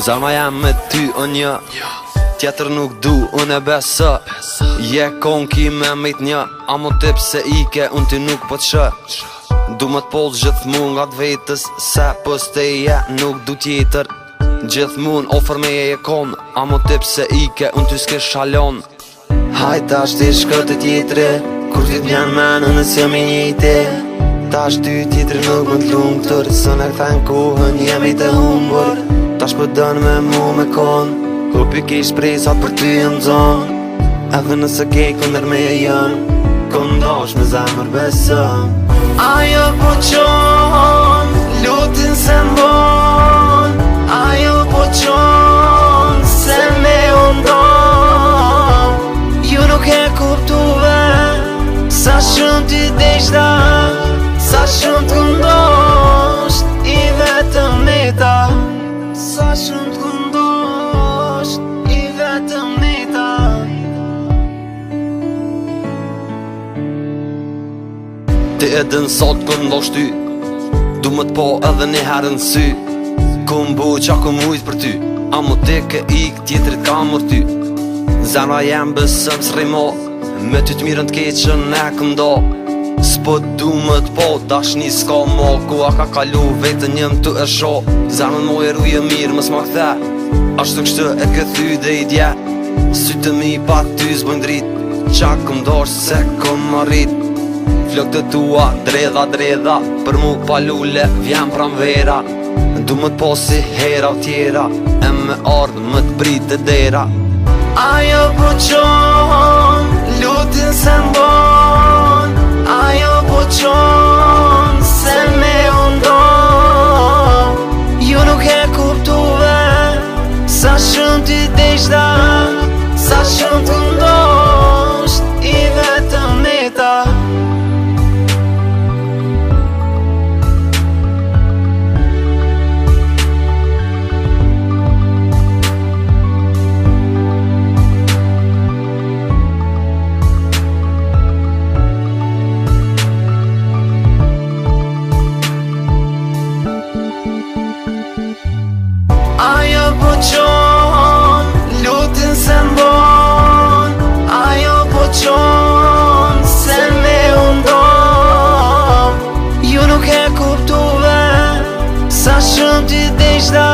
Zama jam me ty o një, tjetër nuk du unë e besë. Je kon ki me mejt një, a mo tip se ike unë ty nuk po të shë. Du më t'poll gjithmonë nga t'vetës, se pës te je nuk du tjetër. Gjithmonë ofër me je kon, a mo tip se ike unë ty s'ke shalon. Hajt ashtë ti shkët e tjetëri, kur ti t'vjen menë në së mi njëti. Tash ty tjetëri nuk më t'lumë tërë, së në këthen kohën jemi të humbër. Tash për dënë me mu me kon, hopi kish presat për ty më zonë. Edhe nëse ke këndër me e janë, këndosh me zemër besëm. Ajo po qonë, lutin se mbon. Ajo po qonë, se me undon. Ju nuk e kuptuve, sa shumë ty deshta, sa shumë t'kundosht, i vetëm me ta. Sa shumë t'kundosht, i vetëm me ta. Ti e dën sot këndosh ty, du më t'po edhe një herën sy. Kum bu qa kum ujt për ty, a mu ti ke ik tjetrit ka mër ty. Zemra jem besëm s'rimo, me ty t'mirën t'keqën e këndo. S'po du më t'po, dashni s'ka mo, ku a ka kalu vetën jem t'u e sho. Zemrën mo e ruje mirë mës ma kthe, ashtu kështë e këthy dhe i dje. Sytë mi pa ty s'bojnë drit, qa këmdosh se këm arrit. Flok të tua, dredha, dredha, për mu pa lule, vjen pranvera. Du më t'po si hera o tjera, e me ardhë më t'brit e dera. Ajo po qonë, lutin se mbon. Ajo po qonë, se me undon. Ju nuk e kuptuve, sa shumë ty deshta, sa shumë t'kundosht, i vetëm me ta. Ajo po qonë, lutin se mbon. Ajo po qonë, se me undon. Ju nuk e kuptuve, sa shumë ty deshta,